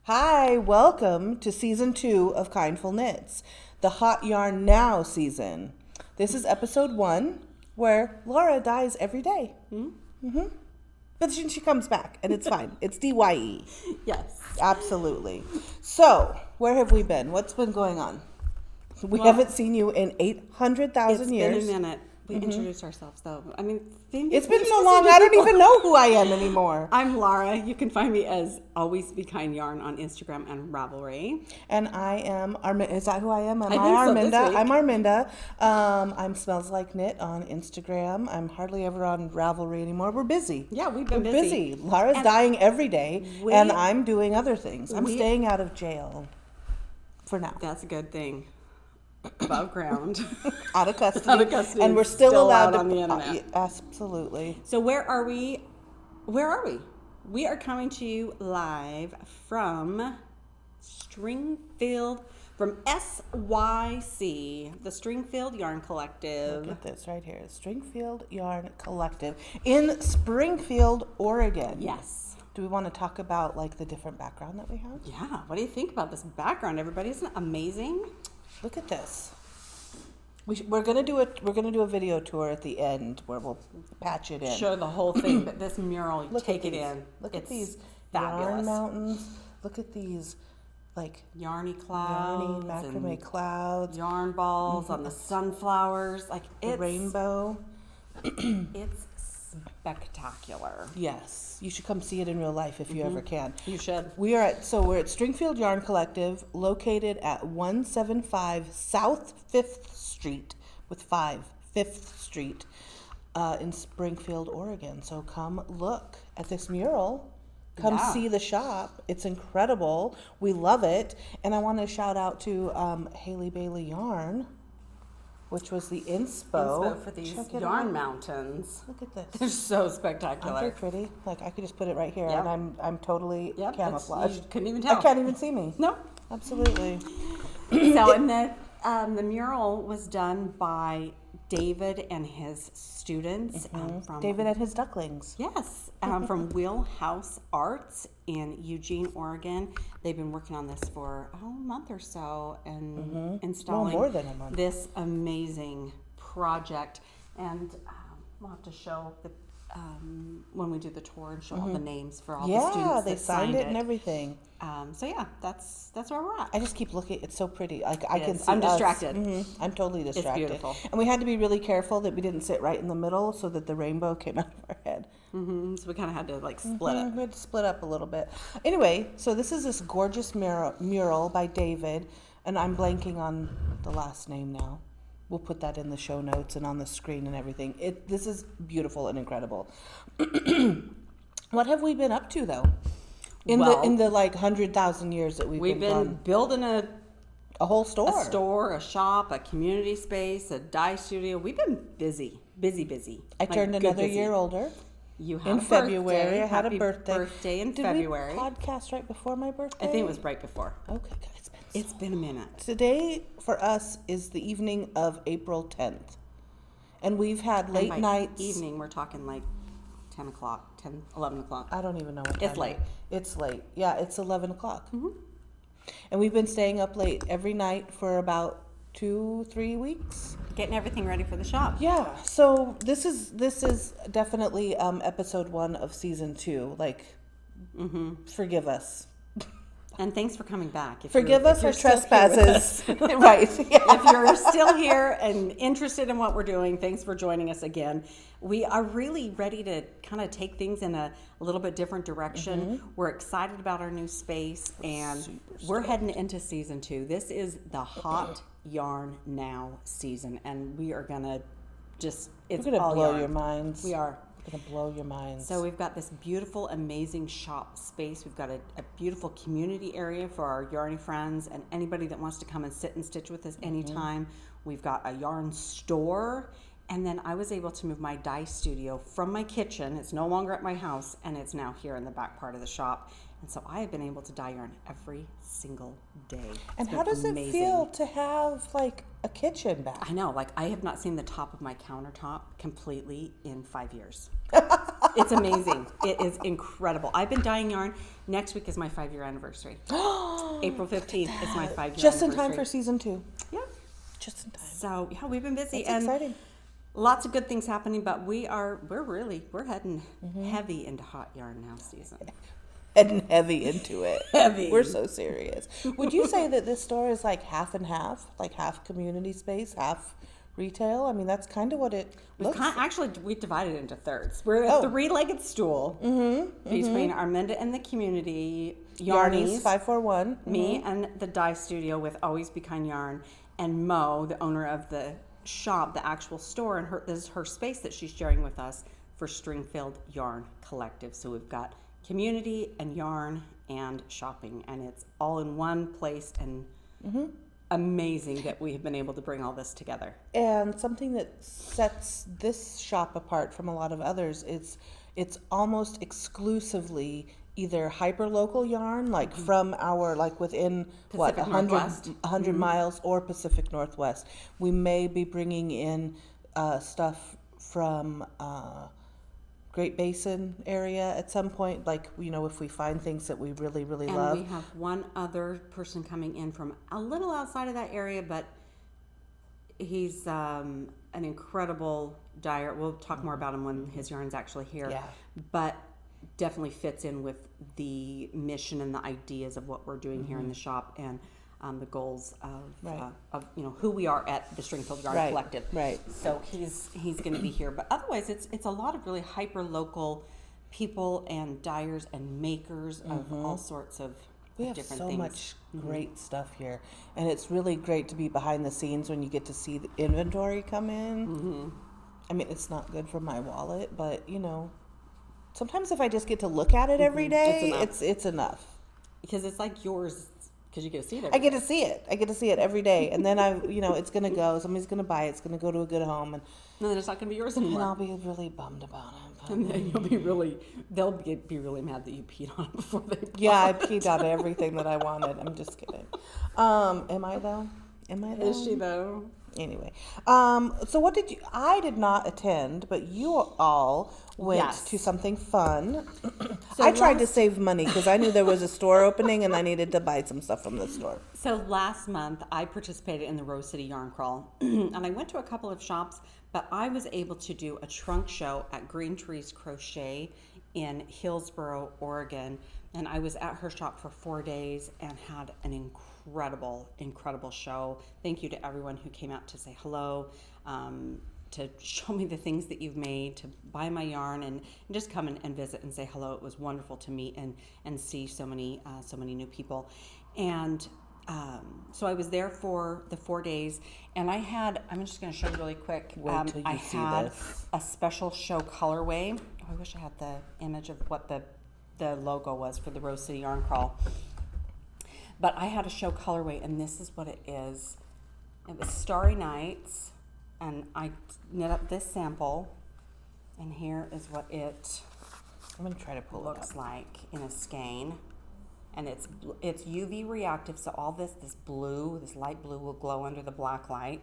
Hi, welcome to season 2 of Kindful Knits, the Hot Yarn Now season. This is episode 1, where Laura dies every day. But she comes back, and it's fine. It's DYE. Yes. Absolutely. So, where have we been? What's been going on? We haven't seen you in 800,000 years. It's been a minute. We introduced ourselves, though. I mean, It's been so long, I don't even know who I am anymore. I'm Laura. You can find me as Always Be Kind Yarn on Instagram and Ravelry. And I am is that who I am? Am I I think so, Arminda? this week. I'm Arminda. I'm Smells Like Knit on Instagram. I'm hardly ever on Ravelry anymore. We're busy. Yeah, we've been We're busy. Laura's And dying every day, and I'm doing other things. I'm staying out of jail for now. That's a good thing. Above ground. Out of custody. Out of custody. And we're still allowed out to on the internet. Absolutely. So where are we? We are coming to you live from Stringfield, from SYC, the Stringfield Yarn Collective. Look at this right here. Stringfield Yarn Collective in Springfield, Oregon. Yes. Do we want to talk about like the different background that we have? Yeah. What do you think about this background, everybody? Isn't it amazing? Look at this. We're gonna do a video tour at the end where we'll patch it in. Show the whole thing, but this mural, you Look take at it these. in. Look at It's these fabulous. yarn mountains. Look at these like Yarny clouds, yarny macrame and clouds. yarn balls on the sunflowers. Like The it's rainbow. It's spectacular. Yes, you should come see it in real life if you ever can. You should. We're at Stringfield Yarn Collective, located at 175 South 5th Street with 5th Street in Springfield, Oregon. So come look at this mural. Come see the shop. It's incredible. We love it. And I want to shout out to Haley Bailey Yarn, which was the inspo for these Check it yarn out. mountains. Look at this. They're so spectacular. Aren't they pretty? Like I could just put it right here, Yep. and I'm totally Yep, camouflaged. you couldn't even tell. I can't even see me. No. Absolutely. So, and the mural was done by David and his students from David and his ducklings. Yes, from Wheelhouse Arts in Eugene, Oregon. They've been working on this for a month or so and installing more than a month. this amazing project. And we'll have to show the when we do the tour and show all the names for all the students Yeah, that they signed it and it. everything. So yeah, that's where we're at. I just keep looking. It's so pretty. Like I can is. see. I'm us. distracted. I'm totally distracted. beautiful. And we had to be really careful that we didn't sit right in the middle so that the rainbow came out of our head. So we kind of had to like split it. We had to split up a little bit. Anyway, so this is this gorgeous mural by David, and I'm blanking on the last name now. We'll put that in the show notes and on the screen and everything. This is beautiful and incredible. What have we been up to though? In the like 100,000 years that we've been gone? building a whole store. A store, a shop, a community space, a dye studio. We've been busy. I turned another year older. You had In a February. birthday. I had a Happy birthday. in Did February. we podcast right before my birthday? I think it was right before. Okay, guys. It's been a minute. Today for us is the evening of April 10th. And we've had late nights. Evening, we're talking like 10 o'clock, 11 o'clock. I don't even know what time It's late. It's late. Yeah, it's 11 o'clock. And we've been staying up late every night for about 2-3 weeks. Getting everything ready for the shop. Yeah, so this is definitely episode 1 of season 2. Like, forgive us. And thanks for coming back. Forgive us our trespasses. Right. Yeah. If you're still here and interested in what we're doing, thanks for joining us again. We are really ready to kind of take things in a little bit different direction. We're excited about our new space, and we're heading into season 2. This is the Hot Yarn Now season, and we are going to it's We're going to all blow yarn. your minds. We are. We're going to blow your minds. So we've got this beautiful, amazing shop space. We've got a beautiful community area for our yarny friends and anybody that wants to come and sit and stitch with us anytime. We've got a yarn store. And then I was able to move my dye studio from my kitchen. It's no longer at my house, and it's now here in the back part of the shop. And so I have been able to dye yarn every single day. And how does it feel to have like a kitchen back? I know, like I have not seen the top of my countertop completely in 5 years. It's amazing. It is incredible. I've been dyeing yarn. Next week is my 5-year anniversary. April 15th is my 5-year anniversary. Just in time for season 2. Yeah. Just in time. So yeah, we've been busy. That's exciting. Lots of good things happening, but we're heading heavy into hot yarn now season. Heading heavy into it. Heavy. We're so serious. Would you say that this store is like half and half? Like half community space, half retail? I mean, that's kind of what it looks like. Actually, we divided it into thirds. We're a three-legged stool between Arminda and the community, Yarnies 541, me and the dye studio with Always Be Kind Yarn, and Mo, the owner of the shop, the actual store, and this is her space that she's sharing with us for Stringfield Yarn Collective. So we've got community and yarn and shopping, and it's all in one place, and amazing that we have been able to bring all this together. And something that sets this shop apart from a lot of others is it's almost exclusively either hyper-local yarn, like from our, like within, Pacific 100 miles, or Pacific Northwest. We may be bringing in stuff from Great Basin area at some point, like, you know, if we find things that we really, really love. And we have one other person coming in from a little outside of that area, but he's an incredible dyer. We'll talk more about him when his yarn's actually here. Yeah. But definitely fits in with the mission and the ideas of what we're doing here in the shop, and the goals of you know who we are at the Stringfield Yarn Collective. Right. So he's going to be here, but otherwise it's a lot of really hyper local people and dyers and makers of all sorts of We have different so things. much great stuff here, and it's really great to be behind the scenes when you get to see the inventory come in. I mean, it's not good for my wallet, but you know, sometimes if I just get to look at it every day, it's enough. Because it's like yours, because you get to see it. I get to see it. I get to see it every day, and then it's gonna go. Somebody's gonna buy it. It's gonna go to a good home, and then it's not going to be yours and anymore. I'll be really bummed about it. But, And then they'll be really mad that you peed on it before they bought yeah, I peed out everything that I wanted. I'm just kidding. Am I though? Is she though? Anyway, so I did not attend, but you all went to something fun. So I tried to save money because I knew there was a store opening and I needed to buy some stuff from the store. So last month I participated in the Rose City Yarn Crawl, and I went to a couple of shops, but I was able to do a trunk show at Green Trees Crochet in Hillsboro, Oregon, and I was at her shop for 4 days and had an incredible show. Thank you to everyone who came out to say hello, to show me the things that you've made, to buy my yarn, and just come and visit and say hello. It was wonderful to meet and see so many new people. And so I was there for the 4 days, and I'm just going to show you really quick. Wait till you see had this. a special show colorway. Oh, I wish I had the image of what the logo was for the Rose City Yarn Crawl. But I had a show colorway, and this is what it is. It was Starry Nights, and I knit up this sample, and here is what it I'm gonna try to pull looks it up. like in a skein. And it's UV reactive, so all this blue, this light blue, will glow under the black light,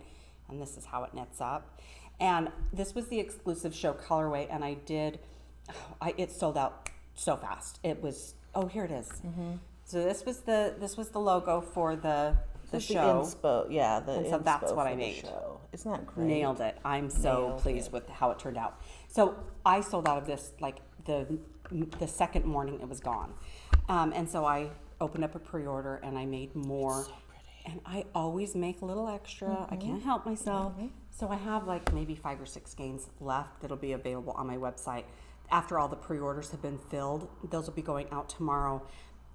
and this is how it knits up. And this was the exclusive show colorway, and it sold out so fast. It was, here it is. So this was the logo for the show. The inspo, and so that's what I made. Show. Isn't that great? Nailed it. I'm so pleased with how it turned out. So I sold out of this like the second morning it was gone. And so I opened up a pre-order and I made more. It's so pretty. And I always make a little extra. I can't help myself. So I have like maybe 5 or 6 skeins left that'll be available on my website. After all the pre-orders have been filled, those will be going out tomorrow.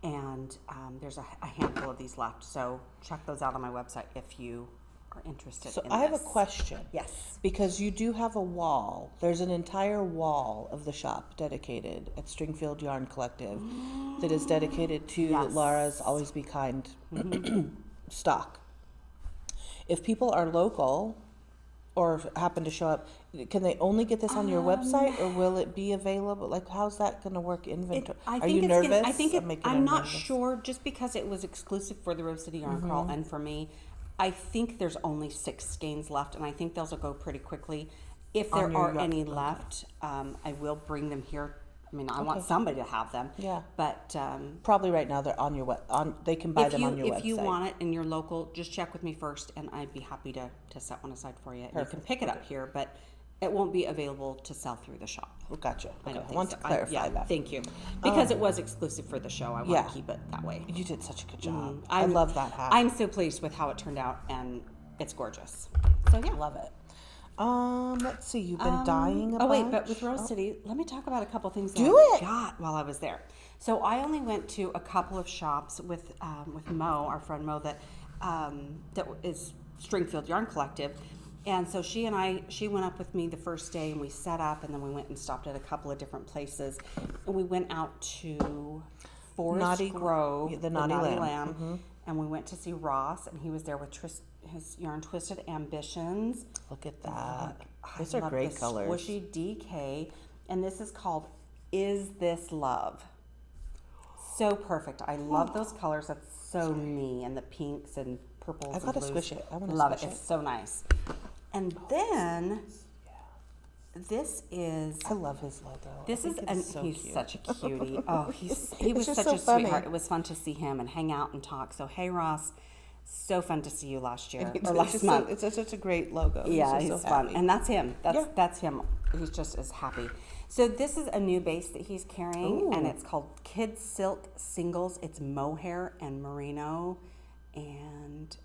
And there's a handful of these left. So check those out on my website if you are interested in this. I have a question. Yes. Because you do have a wall. There's an entire wall of the shop dedicated at Stringfield Yarn Collective that is dedicated to Laura's Always Be Kind stock. If people are local or happen to show up, can they only get this on your website, or will it be available? Like, how's that going to work inventory? Are you nervous? I'm not sure, just because it was exclusive for the Rose City Yarn Crawl and for me. I think there's only 6 skeins left, and I think those will go pretty quickly. If there on your are yarn. any left, I will bring them here. I mean, I want Okay. somebody to have them. Yeah. But Probably right now they're on your they can buy them on your website. if you want it and you're local, just check with me first, and I'd be happy to set one aside for you. And you can pick it up here, but it won't be available to sell through the shop. Gotcha. I Okay. don't I think want so. to clarify that. Thank you. Because it was exclusive for the show. I want Yeah. to keep it that way. You did such a good job. I love that hat. I'm so pleased with how it turned out, and it's gorgeous. So yeah. Love it. Let's see. You've been dying a bunch. Oh wait, but with Rose City, let me talk about a couple things that Do I it. got while I was there. So I only went to a couple of shops with Mo, our friend Mo, that is Stringfield Yarn Collective, and so she went up with me the first day, and we set up, and then we went and stopped at a couple of different places, and we went out to Forest Grove, the Naughty Lamb. Mm-hmm. And we went to see Ross, and he was there with his yarn Twisted Ambitions. Look at that. I Those are love great the colors. Squishy DK, and this is called Is This Love? So perfect. I love those colors. That's so me, and the pinks and purples. I gotta and blues. squish it. I want to love squish it. It's so nice. And then this is. I love his logo. This is he's so he's cute. such a cutie. Oh, he was just such so a funny. sweetheart. It was fun to see him and hang out and talk. So hey Ross, so fun to see you last year or last just month. it's such a great logo. Yeah, just he's so fun, happy. and that's him. Yeah. That's him. He's just as happy. So this is a new base that he's carrying, and it's called Kid Silk Singles. It's mohair and merino, and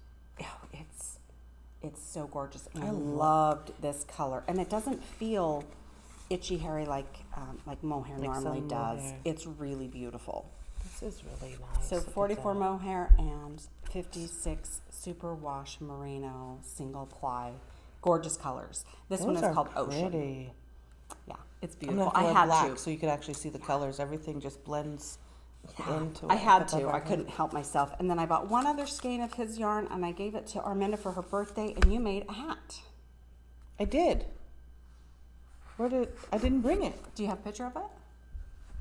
it's so gorgeous. And I loved this color, and it doesn't feel itchy, hairy like mohair normally some does. mohair. It's really beautiful. This is really nice. So Look at 44 that. mohair and 56 super wash merino single ply, gorgeous colors. This one Those is are called Ocean. pretty. Yeah, it's I'm gonna beautiful. have to I wear had black to. so you could actually see the colors. Everything just blends into it. I had above to. our I couldn't help myself. And then I bought one other skein of his yarn, and I gave it to Arminda for her birthday, and you made a hat. I did. I didn't bring it. Do you have a picture of it?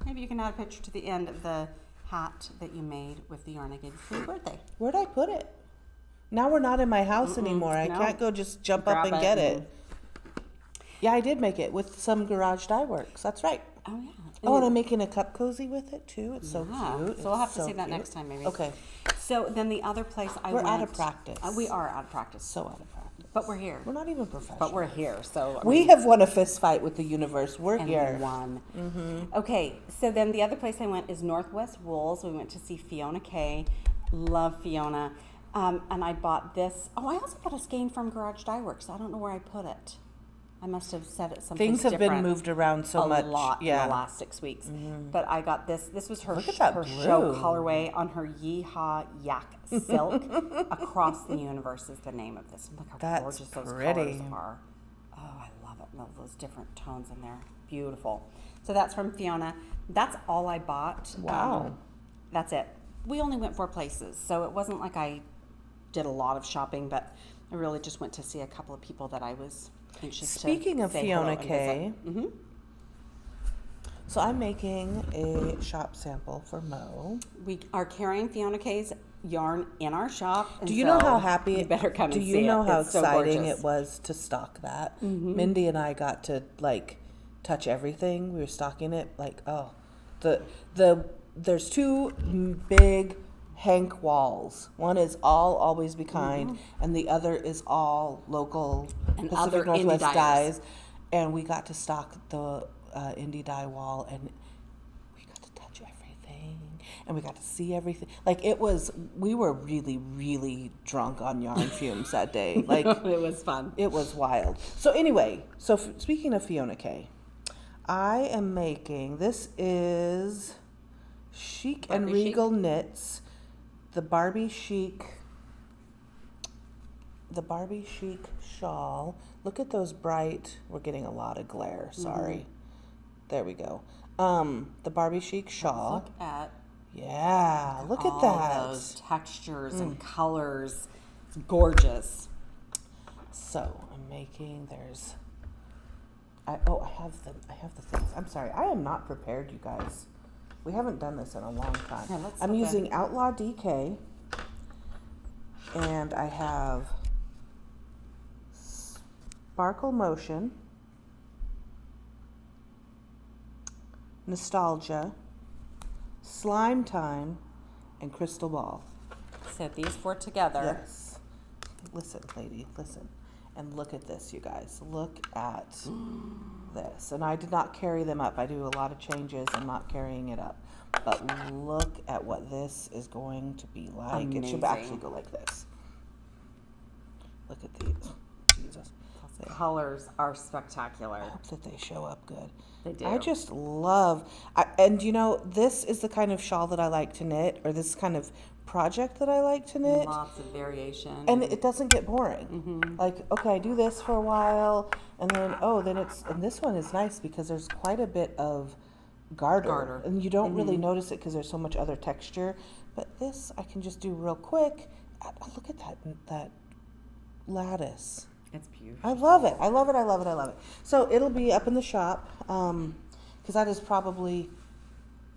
Maybe you can add a picture to the end of the hat that you made with the yarn I gave you for your birthday. Where'd I put it? Now we're not in my house anymore. I no. can't go just jump up Grab and it get and- it. Yeah, I did make it with some garage dye works. That's right. Oh, yeah. Oh, and I'm making a cup cozy with it too. It's so Yeah. cute. So we'll have It's to so see that cute. next time, maybe. Okay. So then the other place I went. We're out of practice. We are out of practice. So out of practice. But we're here. We're not even professional. But we're here. So I We mean, have won a fist fight with the universe. We're and here. we won. Okay, so then the other place I went is Northwest Wools. We went to see Fiona Kay. Love Fiona. And I bought this. Oh, I also bought a skein from Garage Dye Works. I don't know where I put it. I must have set it someplace Things have been different. moved around so much. A lot Yeah. in the last 6 weeks. But I got this. This was her, Look at that her blue. show colorway on her Yeehaw Yak Silk. Across the Universe is the name of this. Look how That's gorgeous those pretty. colors are. Oh, I love it. Love those different tones in there. Beautiful. So that's from Fiona. That's all I bought. Wow. That's it. We only went 4 places, so it wasn't like I did a lot of shopping, but I really just went to see a couple of people that I was anxious Speaking to of say Fiona hello and Kay, visit. so I'm making a shop sample for Mo. We are carrying Fiona Kay's yarn in our shop. And Do you know so how happy? you better come Do and you see know it. how It's so exciting gorgeous. it was to stock that? Mindy and I got to touch everything. We were stocking it there's 2 big Hank walls. One is all Always Be Kind, and the other is all local And Pacific other indie Northwest dyers. dyes. And we got to stock the indie dye wall, and we got to touch everything, and we got to see everything. We were really, really drunk on yarn fumes that day. It was fun. It was wild. So anyway, speaking of Fiona Kay, I am making, this is Chic and Barbie Chic? Regal Knits, the Barbie Chic shawl. Look at those bright, we're getting a lot of glare, sorry. There we go. The Barbie Chic shawl. Look at Look at all that. those textures and colors. It's gorgeous. So I'm making, I have the things. I'm sorry, I am not prepared, you guys. We haven't done this in a long time. Yeah, let's I'm look using Outlaw DK, and I have Sparkle Motion, Nostalgia, Slime Time, and Crystal Ball. So these 4 together. Yes. Listen, lady, listen. And look at this, you guys. Look at this. And I did not carry them up. I do a lot of changes and not carrying it up. But look at what this is going to be like. Amazing. It should actually go like this. Look at these. Jesus. The colors are spectacular. I hope that they show up good. They do. I just love, and you know, this is the kind of shawl that I like to knit, or this kind of project that I like to knit. Lots of variation. And it doesn't get boring. Like, okay, I do this for a while, and then, and this one is nice because there's quite a bit of garter. And you don't really notice it because there's so much other texture. But this, I can just do real quick. Look at that lattice. It's beautiful. I love it. I love it. I love it. I love it. So it'll be up in the shop because that is probably,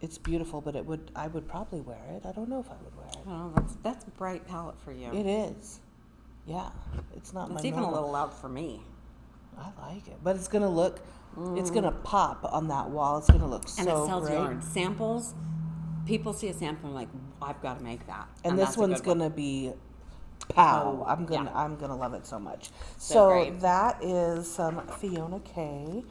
it's beautiful, but I would probably wear it. I don't know if I would wear it. Oh, that's a bright palette for you. It is. Yeah. It's not It's my even normal. a little loud for me. I like it. But it's going to look, it's going to pop on that wall. It's going to look so And it sells great. yarn. Samples, people see a sample and like, I've got to make that. And this that's a one's good going one. to be pow. Oh, I'm going to yeah. I'm going to love it so much. So So great. that is some Fiona Kay.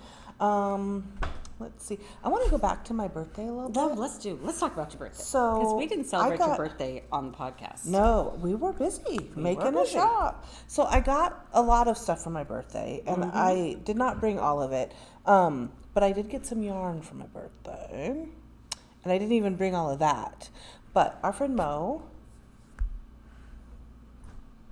Let's see. I want to go back to my birthday a little No, bit. let's talk about your birthday. So, because we didn't celebrate I your got- birthday on the podcast. No, we were busy making a busy. shop. So I got a lot of stuff for my birthday, and I did not bring all of it. But I did get some yarn for my birthday, and I didn't even bring all of that. But our friend Mo,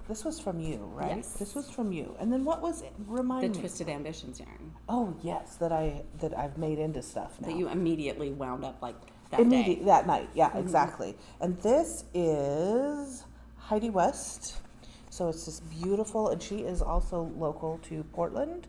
this was from you, right? Yes. This was from you. And then what was it? Remind The me. Twisted Ambitions yarn Oh yes, that I've made into stuff now. that you immediately wound up like that day. That night, yeah, exactly. And this is Heidi West. So it's just beautiful, and she is also local to Portland.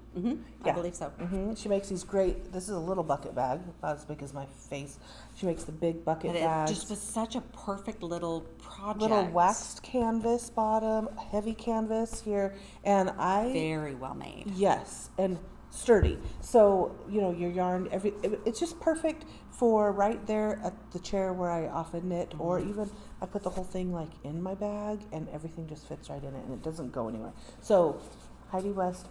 I believe so. She makes these great. This is a little bucket bag, about as big as my face. She makes the big bucket But it bags. just was such a perfect little project. Little waxed canvas bottom, heavy canvas here, and I Very well made. Yes, and sturdy. So, you know, your yarn, it's just perfect for right there at the chair where I often knit, or even I put the whole thing like in my bag and everything just fits right in it and it doesn't go anywhere. So, Heidi West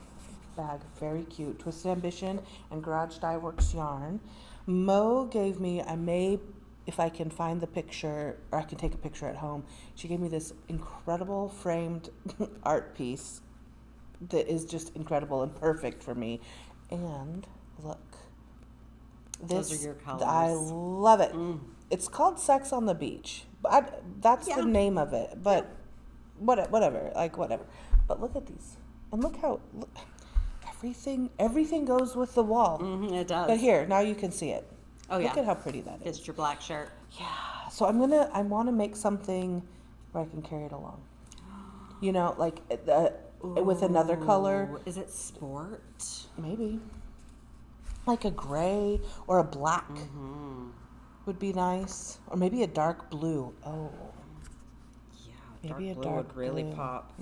bag, very cute. Twisted Ambition and Garage Dye Works yarn. Mo gave me, if I can find the picture, or I can take a picture at home, she gave me this incredible framed art piece that is just incredible and perfect for me. And look, Those are your colors. I love it. It's called Sex on the Beach. That's Yeah. the name of it. But whatever, like whatever. But look at these, and look, everything goes with the wall. It does. But here, now you can see it. Oh, yeah. Look at how pretty that is. It's your black shirt. Yeah. So I want to make something where I can carry it along. You know, like with another color. Ooh, is it sport? Maybe. Like a gray or a black would be nice. Or maybe a dark blue. Oh. Yeah, Maybe a dark blue would dark really blue. pop.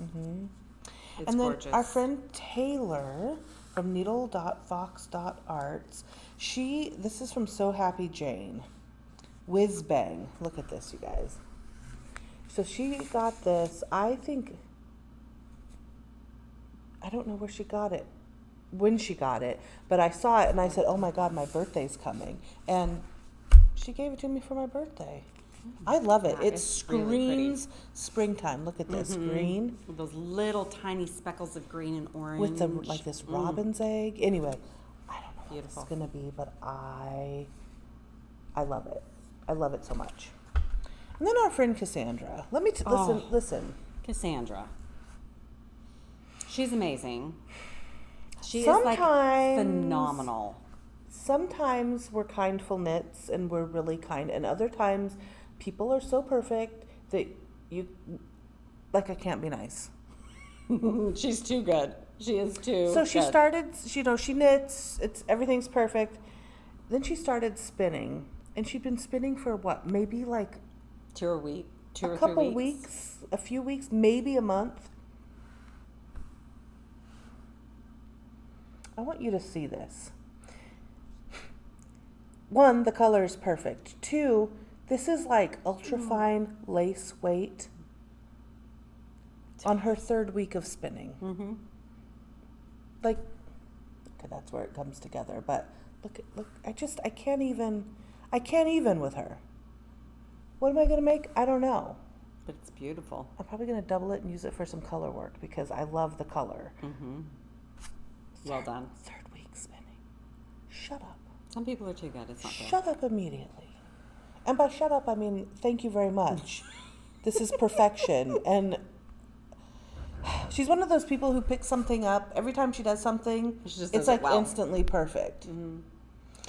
It's And then gorgeous. our friend Taylor from needle.fox.arts, this is from So Happy Jane. Whiz Bang. Look at this, you guys. So she got this, I don't know where she got it, when she got it, but I saw it and I said, oh my God, my birthday's coming. And she gave it to me for my birthday. I love it. That It is really pretty. screams springtime. Look at this, green With those little tiny speckles of green and orange. with the like this robin's egg. Anyway, I don't know Beautiful. what it's gonna be, but I love it. I love it so much. And then our friend Cassandra. Let me listen. Cassandra. She's amazing. She is Sometimes- like phenomenal. Sometimes we're Kindful Knits and we're really kind, and other times people are so perfect that I can't be nice. She's too good. She is too So she good. started, she knits, everything's perfect. Then she started spinning, and she'd been spinning for what, maybe like Two or 3 couple weeks. weeks, a few weeks, maybe a month. I want you to see this. one, the color is perfect. Two, this is like ultra fine lace weight on her 3rd week of spinning. Mm-hmm. Like, okay, that's where it comes together. But look, I can't even with her. What am I going to make? I don't know. But it's beautiful. I'm probably going to double it and use it for some color work because I love the color. Mm-hmm. Well done. 3rd week spinning. Shut up. Some people are too good. It's not fair. Shut up immediately. And by shut up, I mean thank you very much. This is perfection. And she's one of those people who picks something up. Every time she does something, it's like instantly perfect. Mm-hmm.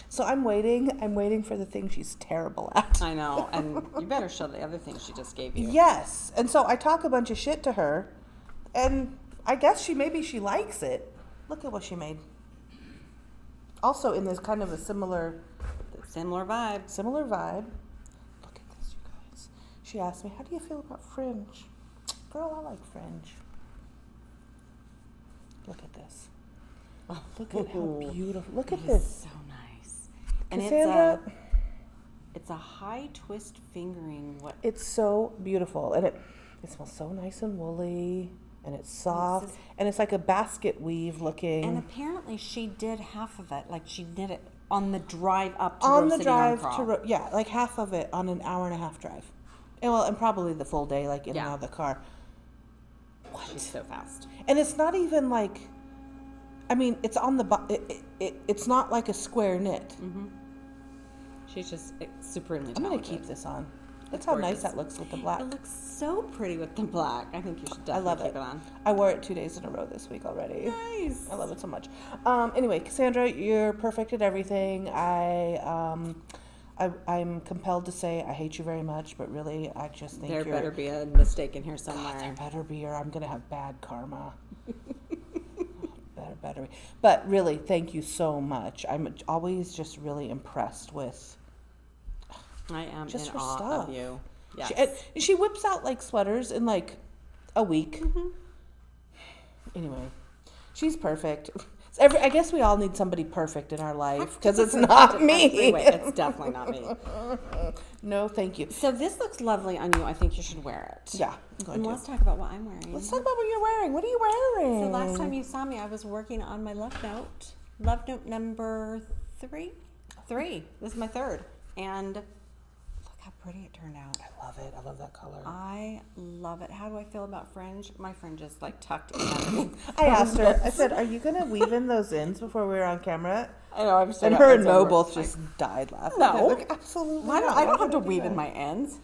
So I'm waiting for the thing she's terrible at. I know, and you better show the other thing she just gave you. Yes, and so I talk a bunch of shit to her, and I guess maybe she likes it. Look at what she made. Also in this kind of a similar vibe. Similar vibe. Look at this, you guys. She asked me, how do you feel about fringe? Girl, I like fringe. Look at this. Oh, look at how beautiful. Look at this. So nice. And Cassandra, it's a high twist fingering. It's so beautiful, and it smells so nice and woolly, and it's soft, and it's like a basket weave looking. And apparently she did half of it, like she did it on the drive up to Rose City Yarn Crawl. Yeah, like half of it on an 1.5-hour drive, and probably the full day, like in and out of the car. What? She's so fast. And it's not even like, I mean, it's on the it's not like a square knit. Mm-hmm. She's just supremely talented. I'm gonna keep this on. That's how nice that looks with the black. It looks so pretty with the black. I think you should definitely keep it on. I wore it 2 days in a row this week already. Nice. I love it so much. Anyway, Cassandra, you're perfect at everything. I'm compelled to say I hate you very much, but really, I just think there better be a mistake in here somewhere. God, there better be, or I'm gonna have bad karma. better. But really, thank you so much. I'm always just really impressed with. I am just in her awe stuff. of you. Yes. She whips out like sweaters in like a week. Mm-hmm. Anyway, she's perfect. I guess we all need somebody perfect in our life because it's not me. It's definitely not me. No, thank you. So this looks lovely on you. I think you should wear it. Yeah. And let's talk about what I'm wearing. Let's talk about what you're wearing. What are you wearing? So last time you saw me, I was working on my Lovenote. Lovenote number 3. This is my 3rd. And look how pretty it turned out. I love it. I love that color. I love it. How do I feel about fringe? My fringe is like tucked in. I asked her, I said, are you going to weave in those ends before we were on camera? I know, I'm so. And her and Mo both just died laughing. No. Like, absolutely not. I don't have to weave in my ends.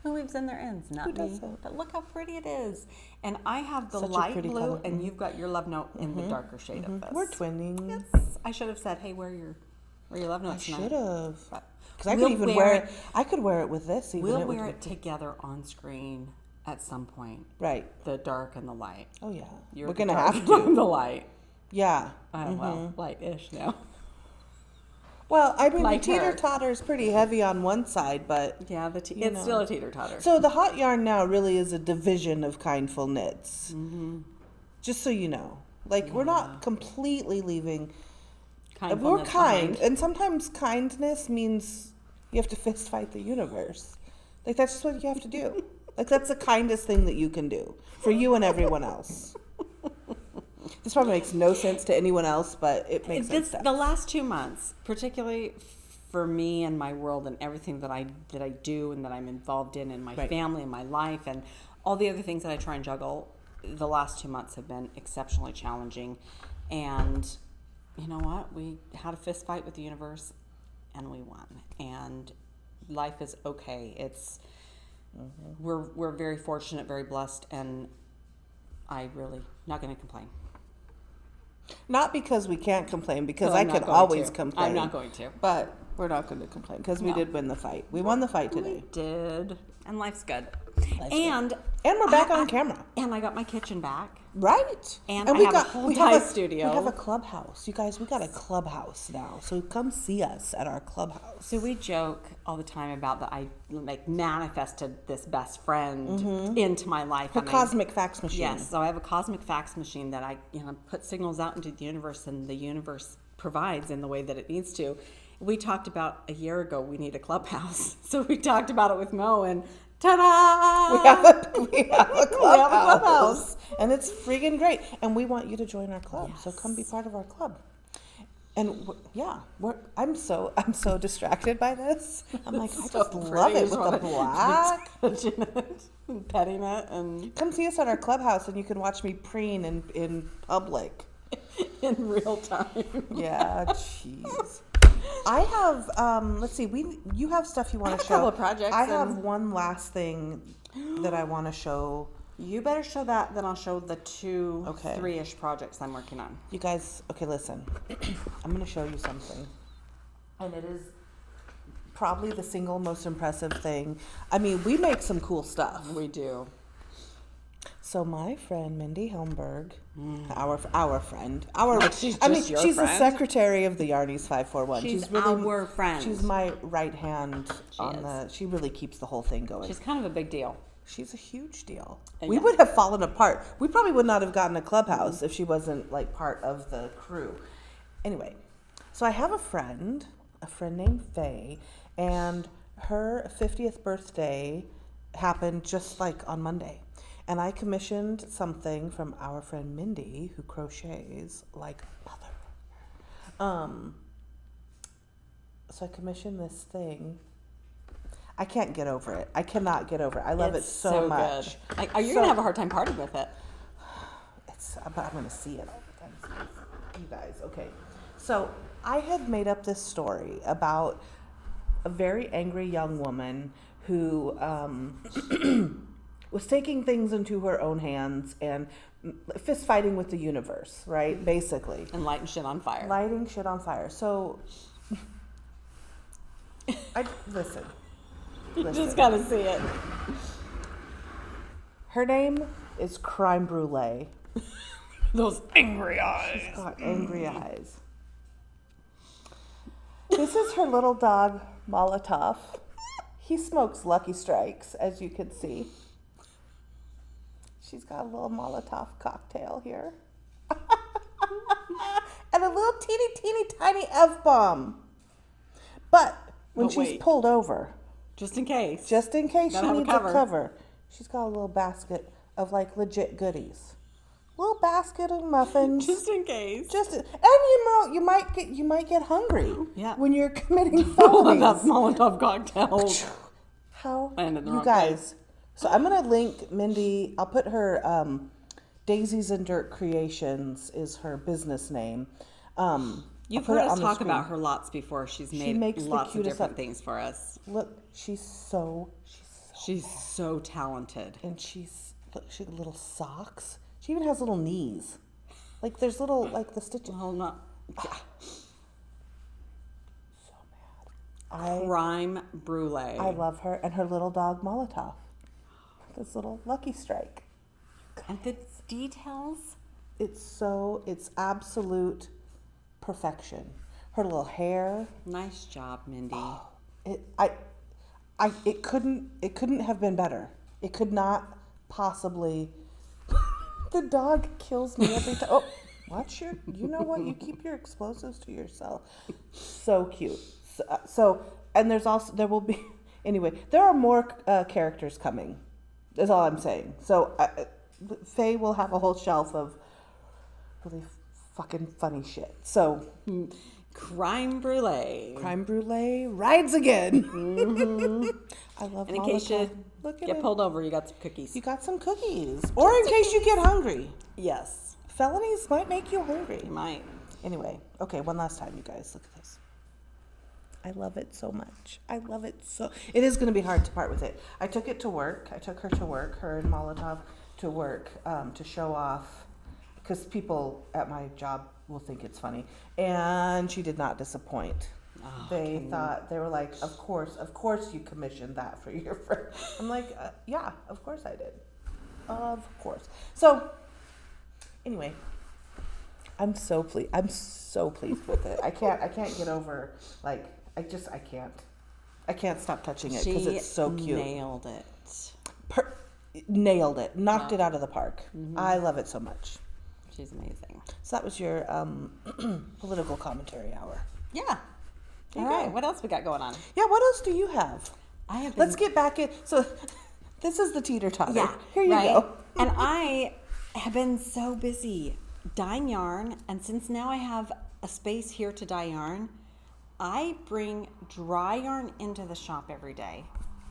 Who weaves in their ends? Not Who me. doesn't? But look how pretty it is. And I have the Such a light pretty blue, color. and you've got your Lovenote in the darker shade of this. We're twinning. Yes. I should have said, hey, wear your Lovenote I tonight. should have. But Because I could even wear it. I could wear it with this. We'll wear it together on screen at some point. Right. The dark and the light. Oh, yeah. You're We're going to dark have to. and the light. Yeah. Well, light-ish now. Well, I mean, Like the teeter-totter is pretty heavy on one side, but... Yeah, it's still a teeter-totter. So the hot yarn now really is a division of Kindful Knits. Mm-hmm. Just so you know. Like, we're not completely leaving... We're kind. And sometimes kindness means you have to fist fight the universe. Like, that's just what you have to do. Like, that's the kindest thing that you can do for you and everyone else. This probably makes no sense to anyone else, but it makes sense. The last 2 months, particularly for me and my world and everything that I do and that I'm involved in my family and my life and all the other things that I try and juggle, the last 2 months have been exceptionally challenging. And you know what? We had a fist fight with the universe and we won. And life is okay. It's we're very fortunate, very blessed, and I really not going to complain. Not because we can't complain, because I can always complain. I'm not going to. But we're not going to complain because we did win the fight. We won the fight today. We did. And life's good. And we're back on camera. And I got my kitchen back. Right. And I have a whole studio. We have a clubhouse. You guys, we got a clubhouse now. So come see us at our clubhouse. So we joke all the time about that I manifested this best friend into my life. A cosmic fax machine. Yes. So I have a cosmic fax machine that I put signals out into the universe, and the universe provides in the way that it needs to. We talked about a year ago we need a clubhouse. So we talked about it with Mo, and ta-da! We have a clubhouse. And it's freaking great. And we want you to join our club. Yes. So come be part of our club. And I'm so distracted by this. I'm like, I just love it with the black. Touching it and petting it, and Come see us at our clubhouse and you can watch me preen in public. in real time. Yeah, jeez. I have, let's see, you have stuff you want to show. a couple of projects. I have one last thing that I want to show. You better show that, then I'll show the two, Okay. 3-ish projects I'm working on. You guys, okay, listen. I'm going to show you something. And it is probably the single most impressive thing. I mean, we make some cool stuff. We do. So my friend Mindy Helmberg, our friend, Like she's just your she's the friend? secretary of the Yarnies 541. She's really our friend. She's my right hand is. She really keeps the whole thing going. She's kind of a big deal. She's a huge deal. Yeah. We would have fallen apart. We probably would not have gotten a clubhouse if she wasn't like part of the crew. Anyway, so I have a friend named Faye, and her 50th birthday happened just like on Monday. And I commissioned something from our friend Mindy, who crochets like mother. So I commissioned this thing. I can't get over it. I cannot get over it. I love it so much. Good. Like, you're gonna have a hard time partying with it. But I'm gonna see it all the time. You guys, okay. So I had made up this story about a very angry young woman who was taking things into her own hands and fist fighting with the universe, right? Basically. And lighting shit on fire. Lighting shit on fire. So, listen. You just gotta see it. Her name is Crime Brulee. Those angry eyes. She's got angry eyes. This is her little dog, Molotov. He smokes Lucky Strikes, as you can see. She's got a little Molotov cocktail here. And a little teeny tiny F-bomb. But when she's pulled over, Just in case. she Gotta needs have a a cover. cover, she's got a little basket of like legit goodies. Little basket of muffins. Just in case. And you might get hungry. Yeah. When you're committing Oh, that felonies. Molotov cocktail. How Landed the you wrong guys. So I'm gonna link Mindy. I'll put her Daisies and Dirt Creations is her business name. You've I'll put heard it us on the talk screen. about her lots before. She's made makes the lots of cutest different stuff. things for us. Look, she's so She's so talented. and she got little socks. She even has little knees. Like there's little like the stitches. Well, not So mad. Crime Brulee. I love her and her little dog Molotov. This little Lucky Strike. And the details. It's absolute perfection. Her little hair. Nice job, Mindy. It couldn't have been better. It could not possibly. The dog kills me every time. Oh, watch you know what? You keep your explosives to yourself. So cute. And there will be, anyway, there are more characters coming, is all I'm saying. So Faye will have a whole shelf of really fucking funny shit. So Crime Brulee. Crime Brulee rides again. I love And in case you Look at get it. pulled over, you got some cookies. You got some cookies. Or in case you get hungry. Yes. Felonies might make you hungry. You might. Anyway, okay, one last time, you guys. Look at this. I love it so much. I love it so. It is going to be hard to part with it. I took it to work. I took her to work, her and Molotov to work to show off. Because people at my job will think it's funny. And she did not disappoint. They were like, of course you commissioned that for your friend. I'm like, yeah, of course I did. Of course. So, anyway, I'm so pleased with it. I can't get over, like, I can't stop touching it because it's so cute. Nailed it. Nailed it. Knocked it out of the park. I love it so much. She's amazing. So that was your political commentary hour. Yeah. All right, what else we got going on? Yeah, what else do you have? I have Let's get back in. So this is the teeter-totter. Yeah, Here you go. And I have been so busy dyeing yarn, and since now I have a space here to dye yarn, I bring dry yarn into the shop every day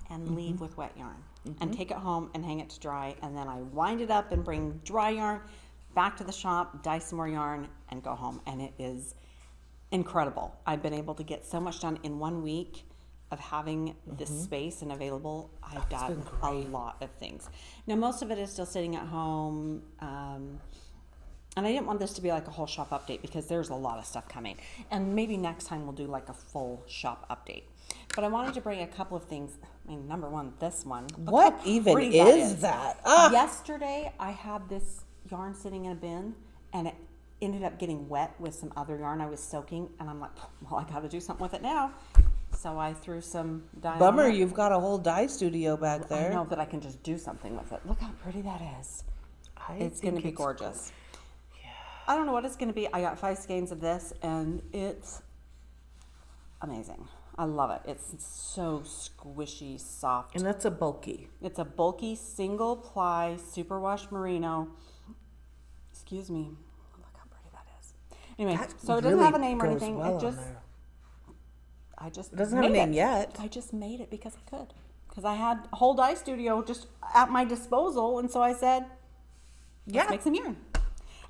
and leave with wet yarn and take it home and hang it to dry, and then I wind it up and bring dry yarn back to the shop, dye some more yarn, and go home, and it is incredible. I've been able to get so much done in 1 week of having this space and available. I've done a lot of things. Now, most of it is still sitting at home, and I didn't want this to be like a whole shop update because there's a lot of stuff coming. And maybe next time we'll do like a full shop update. But I wanted to bring a couple of things. I mean, number one, this one. What even is that? Ah. Yesterday, I had this yarn sitting in a bin, and it ended up getting wet with some other yarn I was soaking. And I'm like, well, I got to do something with it now. So I threw some dye Bummer, on it. you've got a whole dye studio back there. I know that I can just do something with it. Look how pretty that is. It's going to be gorgeous. I don't know what it's going to be. I got 5 skeins of this, and it's amazing. I love it. It's so squishy, soft. And that's a bulky. It's a bulky, single ply, superwash merino. Excuse me. Look how pretty that is. Anyway, so it doesn't have a name or anything. Well, it just it doesn't have a name yet. I just made it because I could. Because I had a whole dye studio just at my disposal, and so I said, let's make some yarn.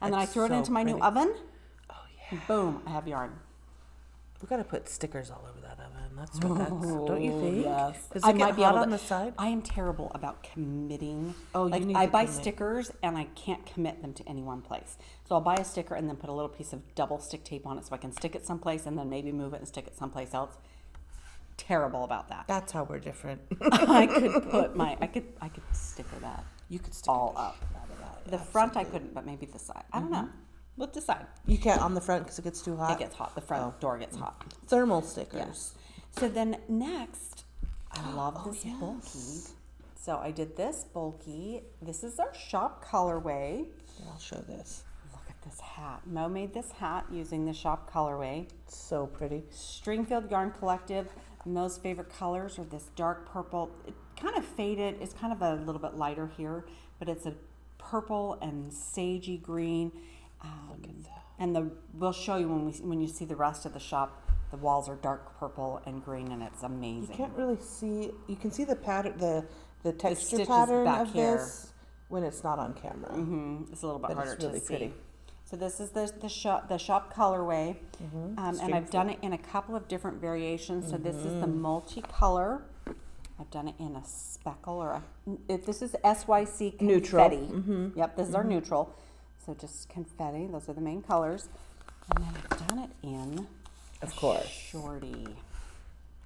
And then I threw it into my new oven. Oh, yeah. Boom, I have yarn. We got to put stickers all over that oven. That's don't you think? Yes. Does I it might get be hot able on to, the side? I am terrible about committing. Oh, you like need I to buy commit. stickers and I can't commit them to any one place. So I'll buy a sticker and then put a little piece of double stick tape on it so I can stick it someplace and then maybe move it and stick it someplace else. Terrible about that. That's how we're different. I could put I could sticker that. You could stick all up. The front I couldn't, but maybe the side. I don't know. We'll decide. You can't on the front because it gets too hot. It gets hot. The front door gets hot. Thermal stickers. Yes. So then next, I love this bulky. So I did this bulky. This is our shop colorway. Here, I'll show this. Look at this hat. Mo made this hat using the shop colorway. So pretty. Stringfield Yarn Collective. Mo's favorite colors are this dark purple. It kind of faded. It's kind of a little bit lighter here, but it's a purple and sagey green. Look at that. And we'll show you when you see the rest of the shop. The walls are dark purple and green, and it's amazing. You can't really see. You can see the pattern, the texture stitches pattern back of here. this when it's not on camera. It's a little bit harder it's really to see. pretty. So this is the shop colorway, and I've done it in a couple of different variations. So this is the multicolor. I've done it in a speckle this is SYC confetti. Neutral. Yep, this is our neutral. So just confetti. Those are the main colors. And then I've done it in Of course. shorty.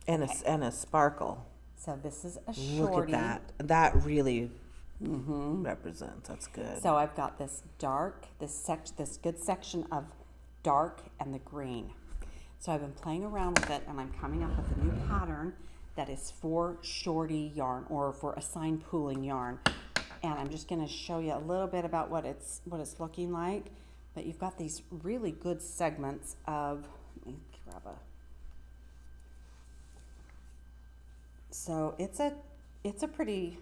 And a sparkle. So this is a shorty. Look at that. That really represents. That's good. So I've got this dark, this good section of dark and the green. So I've been playing around with it, and I'm coming up with a new pattern that is for shorty yarn or for assigned pooling yarn. And I'm just going to show you a little bit about what it's looking like. But you've got these really good segments of. Let me grab a. So it's a pretty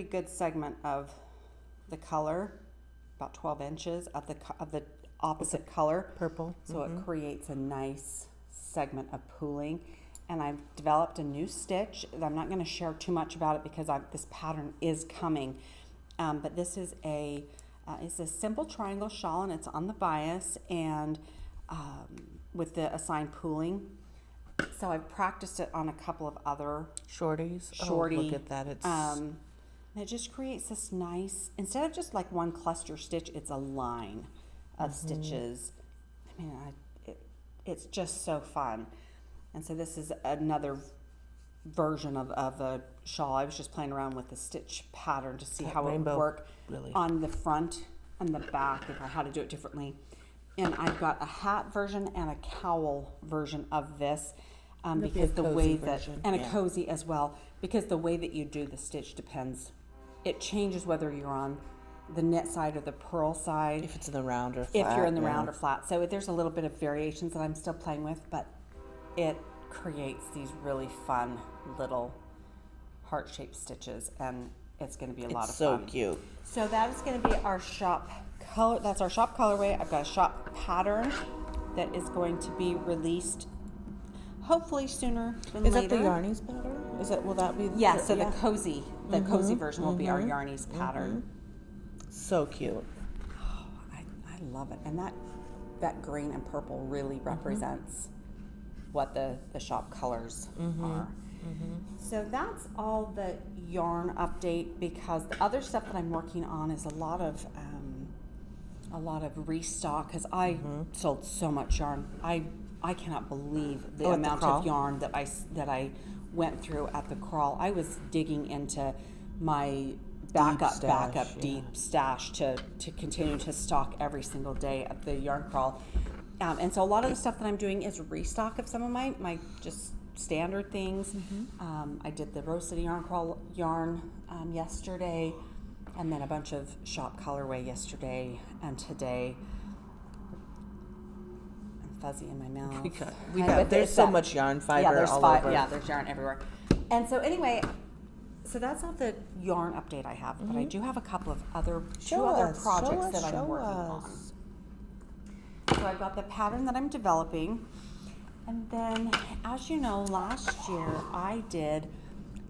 good segment of the color, about 12 inches of the opposite color. Purple. So it creates a nice segment of pooling. And I've developed a new stitch. I'm not going to share too much about it because this pattern is coming. But this is it's a simple triangle shawl, and it's on the bias and with the assigned pooling. So I've practiced it on a couple of other Shorties. shorty. Oh, look at that. It's And it just creates this nice, instead of just like one cluster stitch, it's a line of stitches. I mean, it's just so fun. And so this is another version of a shawl. I was just playing around with the stitch pattern to see how it would work on the front and the back, if I had to do it differently. And I've got a hat version and a cowl version of this because the way that, and a cozy as well, because the way that you do the stitch depends. It changes whether you're on the knit side or the purl side. if it's in the round or flat. If you're in the round or flat. So there's a little bit of variations that I'm still playing with, but it creates these really fun little heart-shaped stitches, and it's going to be a lot of so fun. cute. So that is going to be our shop color. That's our shop colorway. I've got a shop pattern that is going to be released hopefully sooner than Is later. that the Yarnies pattern? Will that be? Yeah, so the cozy version will be our Yarnies pattern. So cute. Oh, I love it. And that green and purple really represents what the shop colors are. So that's all the yarn update, because the other stuff that I'm working on is a lot of restock, because I sold so much yarn. I cannot believe the amount of yarn that I went through at the crawl. I was digging into my deep stash to continue to stock every single day at the yarn crawl. And so a lot of the stuff that I'm doing is restock of some of my just standard things. I did the Rose City Yarn Crawl yarn yesterday, and then a bunch of shop colorway yesterday and today. I'm fuzzy in my mouth. There's so much yarn fiber all over. Yeah, there's yarn everywhere. And so anyway, so that's all the yarn update I have, but I do have a couple of two other projects that I'm working on. So I've got the pattern that I'm developing, and then, as you know, last year I did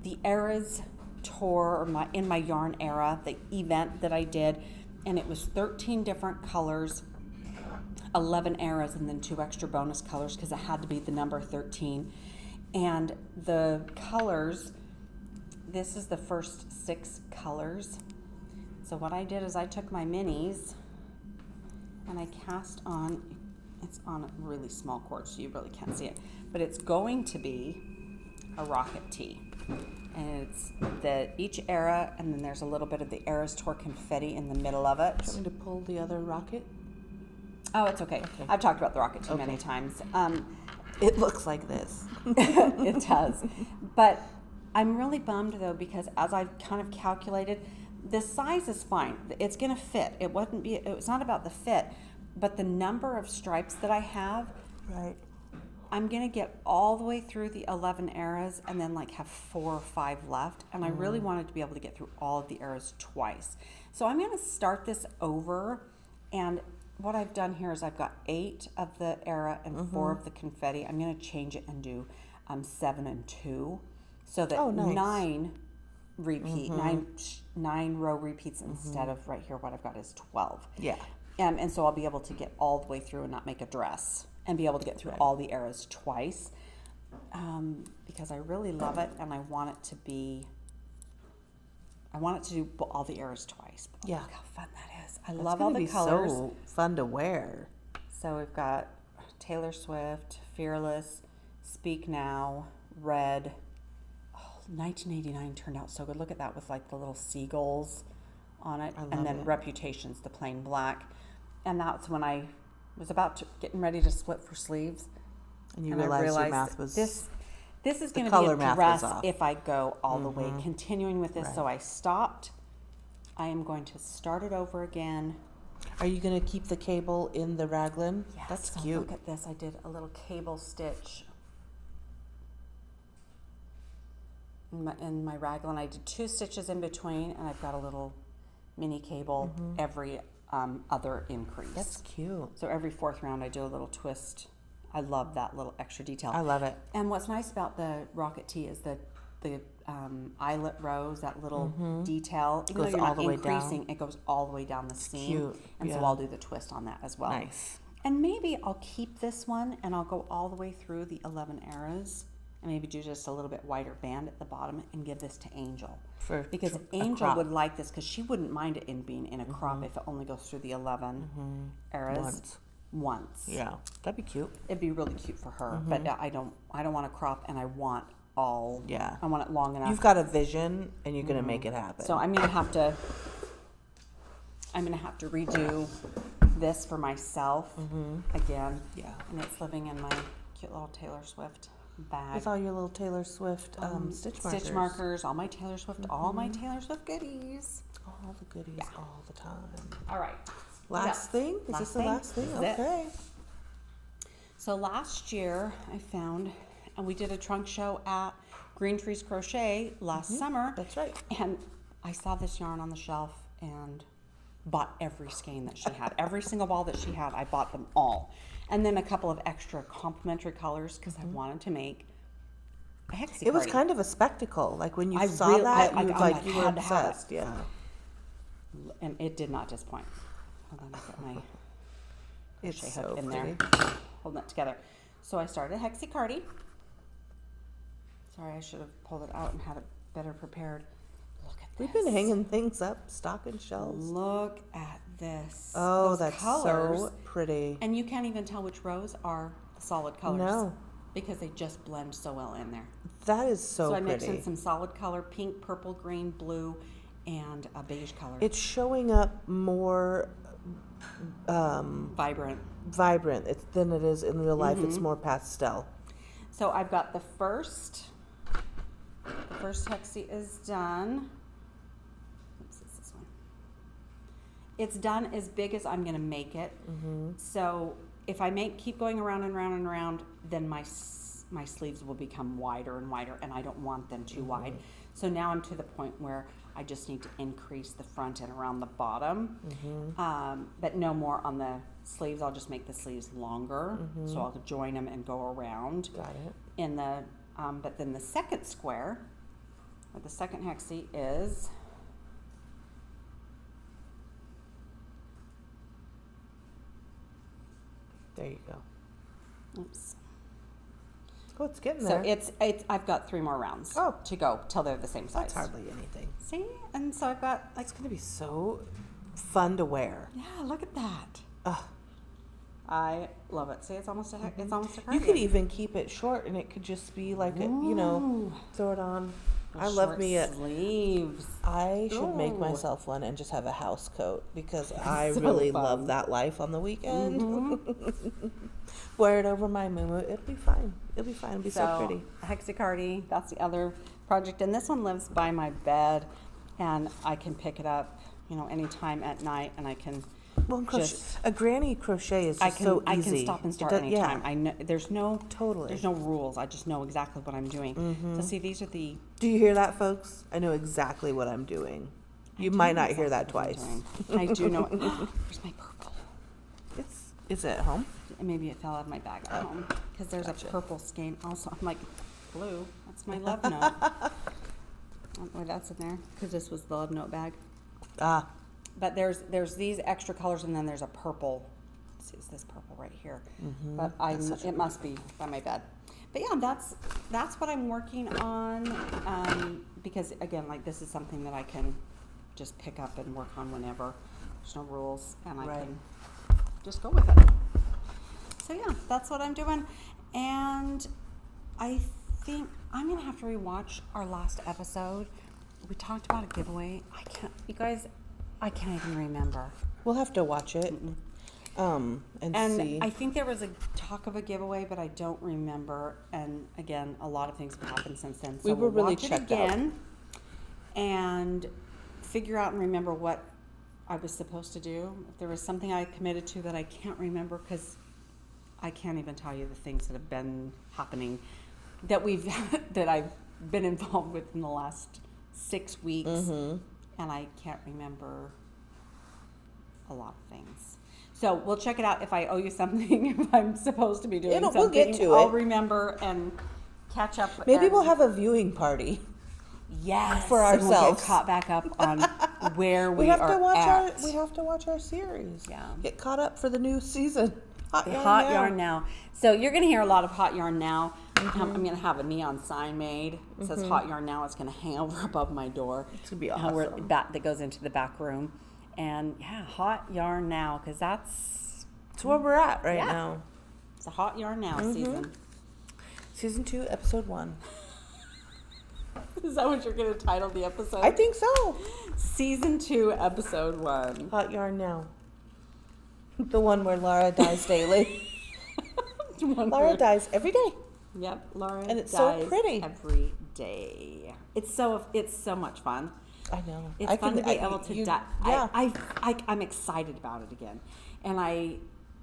the Eras tour, or in my yarn era, the event that I did, and it was 13 different colors, 11 eras, and then 2 extra bonus colors, because it had to be the number 13. And the colors, this is the first 6 colors. So what I did is I took my minis and I cast on, it's on a really small cord, so you really can't see it, but it's going to be a rocket tee. And it's each era, and then there's a little bit of the Eras Tour confetti in the middle of it. Do you want me to pull the other rocket? Oh, it's okay. I've talked about the rocket tee many times. It looks like this. It does. But I'm really bummed, though, because as I've kind of calculated, the size is fine. It's going to fit. It's not about the fit, but the number of stripes that I have. Right. I'm going to get all the way through the 11 eras and then have 4 or 5 left. And I really wanted to be able to get through all of the eras twice. So I'm going to start this over. And what I've done here is I've got 8 of the era and 4 of the confetti. I'm going to change it and do 7 and 2. So that 9 repeat, 9 row repeats instead of right here what I've got is 12. Yeah. And so I'll be able to get all the way through and not make a dress, and be able to get through all the eras twice, because I really love it, and I want it to do all the eras twice. But look how fun that is. I love all the colors. So fun to wear. So we've got Taylor Swift, Fearless, Speak Now, Red. 1989 turned out so good. Look at that with the little seagulls on it. And then Reputations, the plain black. And that's when I was getting ready to split for sleeves. And you realized your math was... This is going to be a dress if I go all the way. Continuing with this, so I stopped. I am going to start it over again. Are you going to keep the cable in the raglan? Yes. That's so cute. Look at this. I did a little cable stitch in my raglan. I did 2 stitches in between, and I've got a little mini cable every other increase. That's cute. So every 4th round I do a little twist. I love that little extra detail. I love it. And what's nice about the rocket tee is the eyelet rows, that little detail. Even though you're not increasing, it goes all the way down the seam. Cute. And so I'll do the twist on that as well. Nice. And maybe I'll keep this one and I'll go all the way through the 11 eras and maybe do just a little bit wider band at the bottom and give this to Angel. Because Angel would like this, because she wouldn't mind it being in a crop if it only goes through the 11 eras once. Yeah, that'd be cute. It'd be really cute for her, but I don't want to crop, and I want all. Yeah, I want it long enough. You've got a vision, and you're gonna make it happen. So I'm gonna have to redo this for myself again. Yeah, and it's living in my cute little Taylor Swift bag with all your little Taylor Swift stitch markers, all my Taylor Swift, all my Taylor Swift goodies, all the goodies, all the time. All right. Last thing? Is this the last thing? Okay. So last year I found, and we did a trunk show at Green Trees Crochet last summer. That's right. And I saw this yarn on the shelf and bought every skein that she had. Every single ball that she had, I bought them all. And then a couple of extra complementary colors because I wanted to make a Hexi Cardi. It was kind of a spectacle. Like when you I saw really- that, I- you I'm like like, you were had to have it. obsessed. Yeah. And it did not disappoint. Hold on, I've got my It's crochet so hook in pretty. there. Holding it together. So I started Hexi Cardi. Sorry, I should have pulled it out and had it better prepared. Look at this. We've been hanging things up, stocking shelves. Look at this. Oh, Those that's colors. so pretty. And you can't even tell which rows are the solid colors. No. Because they just blend so well in there. That is so So I pretty. mixed in some solid color, pink, purple, green, blue, and a beige color. It's showing up more vibrant. vibrant than it is in real life. It's more pastel. So I've got the first Hexi is done. Oops, it's this one. It's done as big as I'm going to make it. So if I keep going around and around and around, then my sleeves will become wider and wider, and I don't want them too wide. So now I'm to the point where I just need to increase the front and around the bottom, but no more on the sleeves. I'll just make the sleeves longer, so I'll join them and go around. Got it. In the but then the second square, or the second Hexi is There you go. oops. Oh, it's getting So there. it's I've got 3 more rounds Oh. to go till they're the same size. That's hardly anything. See, and so I've got like It's going to be so fun to wear. yeah, look at that. Ugh. I love it. See, it's almost a it's almost a You cardigan. could even keep it short, and it could just be like a, Ooh. throw it on. I Short love me a. sleeves. I should make Ooh. myself one and just have a house coat because I So really fun. love that life on the weekend. Wear it over my muumuu. It'll be fine. It'll be fine. It'll be so pretty. Hexi Cardi, that's the other project, and this one lives by my bed, and I can pick it up, anytime at night, and I can. Well, just- a granny crochet is I just can so I easy. can stop and It start does- anytime. Yeah. I know there's no Totally. rules. I just know exactly what I'm doing. So see, these are the. Do you hear that, folks? I know exactly what I'm doing. You might not hear that exactly twice. what I'm doing. I do know. Where's my purple? Is it at home? Maybe it fell out of my bag at home because there's gotcha. a purple skein. Also, I'm like, blue. That's my Lovenote. I don't know why that's in there because this was the Lovenote bag. Ah, But there's these extra colors, and then there's a purple. Let's see, it's this purple right here. But it must be by my bed. But yeah, that's what I'm working on. Because again, like this is something that I can just pick up and work on whenever. There's no rules, and I Right. can just go with it. So yeah, that's what I'm doing, and I think I'm gonna have to rewatch our last episode. We talked about a giveaway. You guys, I can't even remember. we'll have to watch it. And see. I think there was a talk of a giveaway, but I don't remember. And again, a lot of things have happened since then. So We were we'll really watch it checked out. again and figure out and remember what I was supposed to do. If there was something I committed to that I can't remember, because I can't even tell you the things that have been happening that that I've been involved with in the last 6 weeks, and I can't remember a lot of things. So we'll check it out. If I owe you something, if I'm supposed to be doing something, we'll get to I'll it. remember and catch up. Maybe and- we'll have a viewing party. yes for and we'll ourselves. get caught back up on where we, We have are to watch at. we have to watch our series. Yeah. Get caught up for the new season. Hot Yarn now. So you're going to hear a lot of Hot Yarn Now. I'm going to have a neon sign made. It says Hot Yarn Now. It's going to hang over above my door. It's gonna be Where awesome. that goes into the back room. And yeah, Hot Yarn Now, because that's where we're at right Yeah. now. it's a Hot Yarn Now season. Season 2, episode 1. Is that what you're going to title the episode? I think so. Season 2, episode 1. Hot yarn now. The one where Laura dies daily. Laura dies every day. Yep, Laura And it's so dies pretty. every day. It's so much fun. I know. It's fun to be able to die. Yeah. I'm excited about it again, and I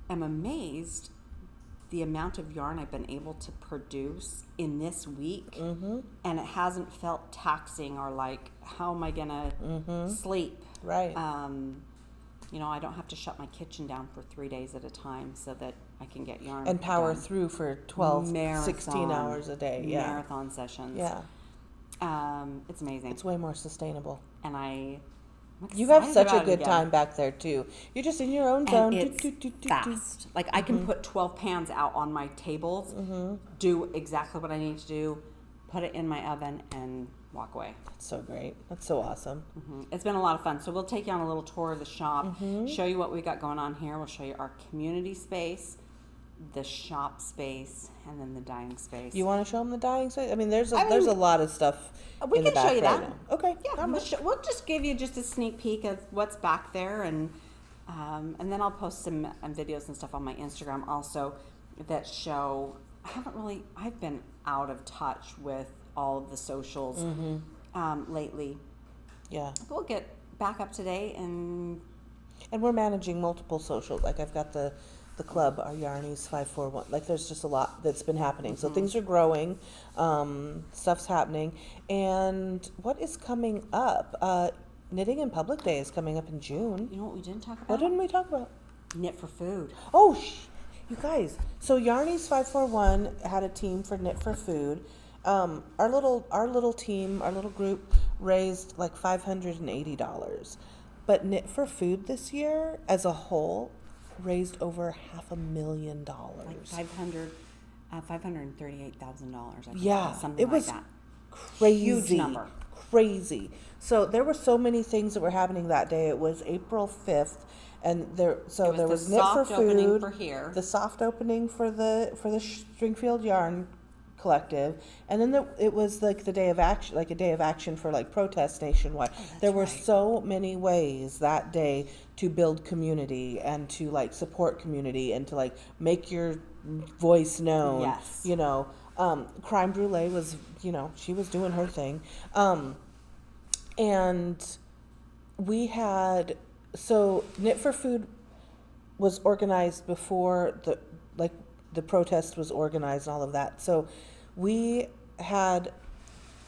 am amazed the amount of yarn I've been able to produce in this week, and it hasn't felt taxing or like, how am I gonna sleep? Right. You know, I don't have to shut my kitchen down for 3 days at a time so that I can get yarn And power done. through for 12, 16 hours a day. Yeah. Marathon sessions. Yeah. It's amazing. It's way more sustainable. And I'm You have excited such a about it good again. time back there too. You're just in your own zone. And it's fast. Like I can put 12 pans out on my tables, do exactly what I need to do, put it in my oven, and walk away. That's so great. That's so awesome. It's been a lot of fun. So we'll take you on a little tour of the shop, show you what we got going on here. We'll show you our community space, the shop space, and then the dyeing space. You want to show them the dyeing space? I mean, there's a lot of stuff we in the can back show you right that. now. Okay. Yeah, we'll just give you just a sneak peek of what's back there, and then I'll post some videos and stuff on my Instagram also that show. I've been out of touch with all of the socials lately. Yeah. But we'll get back up to date, and we're managing multiple social. Like I've got the club, our Yarnies 541. Like there's just a lot that's been happening. So things are growing, stuff's happening. And what is coming up? Knitting in Public Day is coming up in June. you know what we didn't talk about? What didn't we talk about? Knit for food. Oh, you guys. So Yarnies 541 had a team for Knit for Food. Our little team, our little group raised like $580. But Knit for Food this year as a whole raised over $500,000. Like $538,000. Yeah, something it was like that. crazy. Huge number. Crazy. So there were so many things that were happening that day. It was April 5th, and there was the Knit for soft opening Food, for here. the soft opening for the Stringfield Yarn Collective, and then it was like the day of action, like a day of action for like protests nationwide. There were so many ways that day to build community and to like support community and to like make your voice known. Yes. You know, Crime Brulee was, she was doing her thing. And we had, so Knit for Food was organized before the protest was organized and all of that. So we had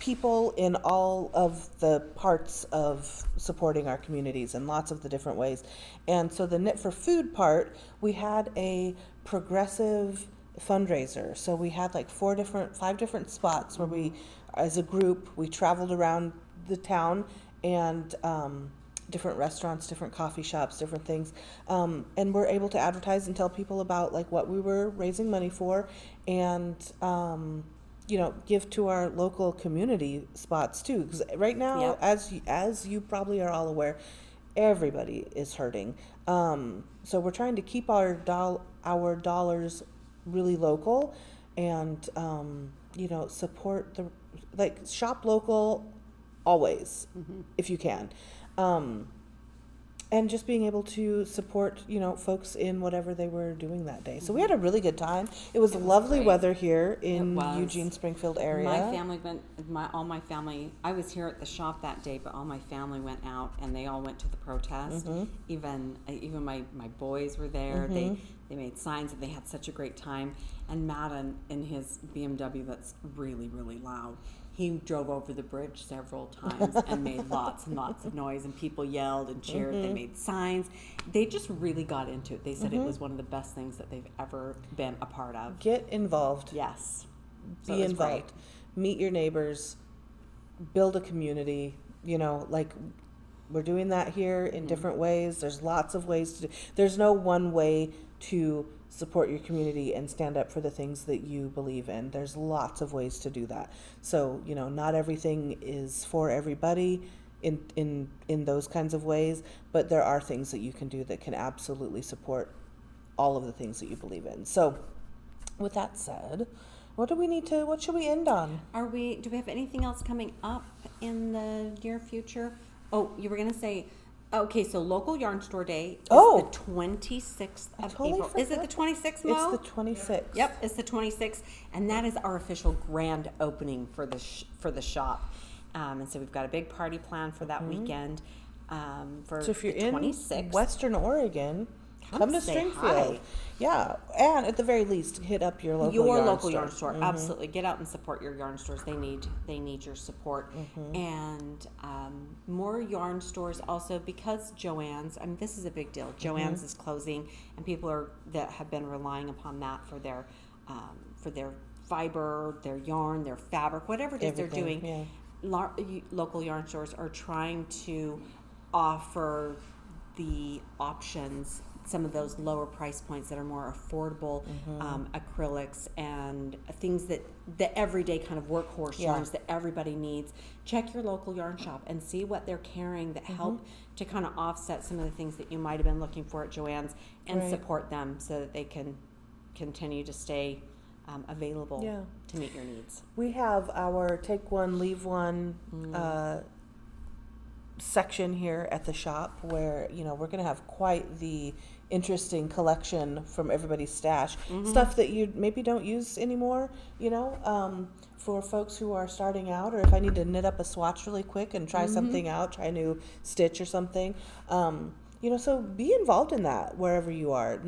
people in all of the parts of supporting our communities in lots of the different ways. And so the Knit for Food part, we had a progressive fundraiser. So we had like 5 different spots where we, as a group, we traveled around the town and different restaurants, different coffee shops, different things, and we're able to advertise and tell people about like what we were raising money for, and give to our local community spots too. Because right now, as you probably are all aware, everybody is hurting. So we're trying to keep our dollars really local, and support shop local always if you can. And just being able to support, folks in whatever they were doing that day. So we had a really good time. It was lovely great. Weather here in Eugene, Springfield area. All my family, I was here at the shop that day, but all my family went out and they all went to the protest. Even my boys were there. They made signs and they had such a great time. And Matt in his BMW that's really, really loud, he drove over the bridge several times and made lots and lots of noise, and people yelled and cheered. They made signs. They just really got into it. They said it was one of the best things that they've ever been a part of. Get involved. Yes. Be involved. Great. Meet your neighbors. Build a community. We're doing that here in different ways. There's lots of ways to do. There's no one way to support your community and stand up for the things that you believe in. There's lots of ways to do that. So, not everything is for everybody in those kinds of ways, but there are things that you can do that can absolutely support all of the things that you believe in. So, with that said, what should we end on? Do we have anything else coming up in the near future? Oh, you were going to say, okay, so local yarn store day is the 26th of April. Is it the 26th, Mo? It's the 26th. Yep, it's the 26th, and that is our official grand opening for the shop. And so we've got a big party planned for that weekend. So if you're in Western Oregon, Come to say Stringfield. hi. Yeah, and at the very least, hit up your local Yarn store. Mm-hmm. Absolutely, get out and support your yarn stores. They need your support. Mm-hmm. And more yarn stores also, because Joann's. I mean, this is a big deal. Mm-hmm. Joann's is closing, and people that have been relying upon that for their fiber, their yarn, their fabric, whatever it is they're doing. Yeah. Local yarn stores are trying to offer the options, some of those lower price points that are more affordable, acrylics and things that the everyday kind of workhorse yarns that everybody needs. Check your local yarn shop and see what they're carrying that help to kind of offset some of the things that you might have been looking for at Joann's, and support them so that they can continue to stay available to meet your needs. We have our take one, leave one section here at the shop where, we're going to have quite the interesting collection from everybody's stash. Stuff that you maybe don't use anymore, for folks who are starting out, or if I need to knit up a swatch really quick and try something out, try a new stitch or something. So be involved in that wherever you are.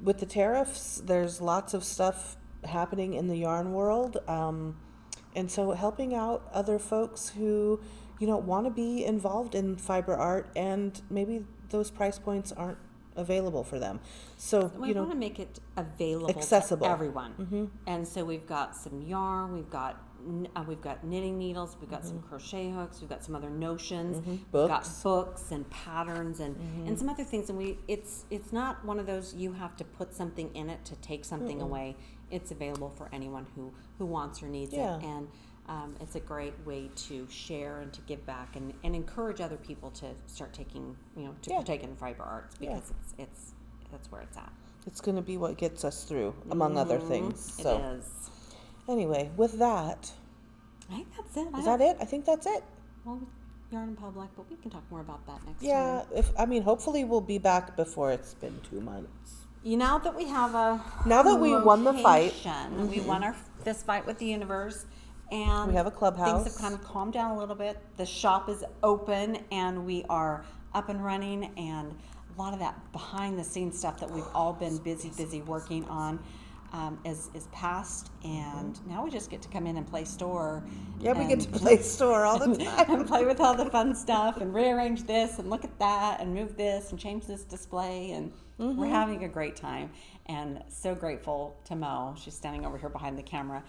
With the tariffs, there's lots of stuff happening in the yarn world. And so helping out other folks who, want to be involved in fiber art, and maybe those price points aren't available for them. So, we want to make it available, accessible to everyone. And so we've got some yarn, we've got knitting needles, we've got some crochet hooks, we've got some other notions, we've got books and patterns and some other things. And it's not one of those you have to put something in it to take something away. It's available for anyone who wants or needs it. And it's a great way to share and to give back and encourage other people to start taking, to partake in fiber arts, because it's that's where it's at. It's going to be what gets us through, among other things. So. It is. Anyway, with that, I think that's it. Is that it? I think that's it. Well, yarn in public, but we can talk more about that next time. Yeah, hopefully we'll be back before it's been 2 months. Now that we have now that we won the fight, we won our fist fight with the universe, and we have a clubhouse. Things have kind of calmed down a little bit. The shop is open, and we are up and running, and a lot of that behind the scenes stuff that we've all been busy working on is past, and now we just get to come in and play store. Yeah, we get to play store all the time. And play with all the fun stuff and rearrange this and look at that and move this and change this display, and we're having a great time, and so grateful to Mo. She's standing over here behind the camera.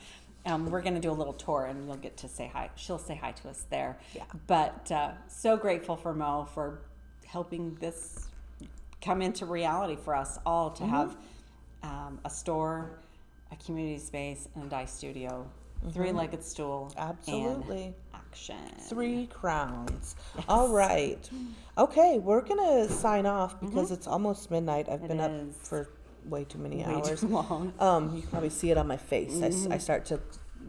We're going to do a little tour, and you'll get to say hi. She'll say hi to us there. Yeah. But so grateful for Mo for helping this come into reality for us all, to have a store, a community space, and a dye studio. 3-legged stool. Absolutely. And action. 3 crowns. Yes. All right. Okay, we're going to sign off because it's almost midnight. I've been up for way too many hours. Too long. You can probably see it on my face. I start to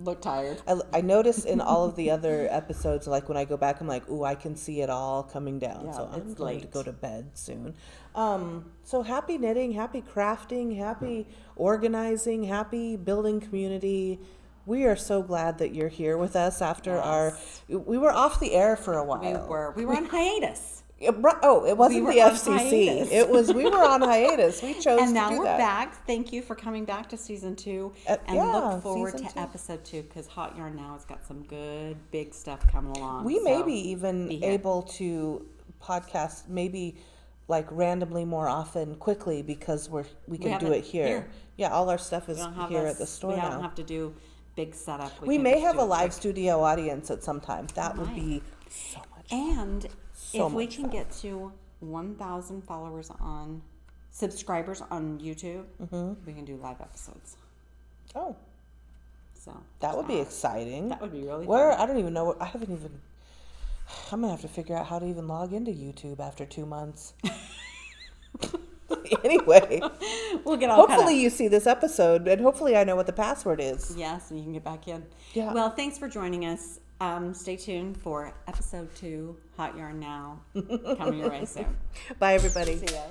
look tired. I notice in all of the other episodes, like when I go back, I'm like, ooh, I can see it all coming down. So I'm going to go to bed soon. So happy knitting, happy crafting, happy organizing, happy building community. We are so glad that you're here with us after we were off the air for a while. We were on hiatus. It wasn't the FCC. We were on hiatus. We chose to do that. And now we're back. Thank you for coming back to season 2. And look forward to episode 2, because Hot Yarn Now has got some good, big stuff coming along. We may be even able to podcast maybe like randomly more often quickly, because we can do it here. Yeah, all our stuff is here at the store now. We don't have to do big setup. We may have a live studio audience at some time. That would be so much fun. And if we can get to 1,000 subscribers on YouTube, we can do live episodes. Oh. So that would be exciting. That would be really fun. I don't even know. I'm going to have to figure out how to even log into YouTube after 2 months. Anyway, we'll get all hopefully you see this episode, and hopefully I know what the password is. Yes, and you can get back in. Yeah. Well, thanks for joining us. Stay tuned for episode 2, Hot Yarn Now, coming your way soon. Bye, everybody. See ya.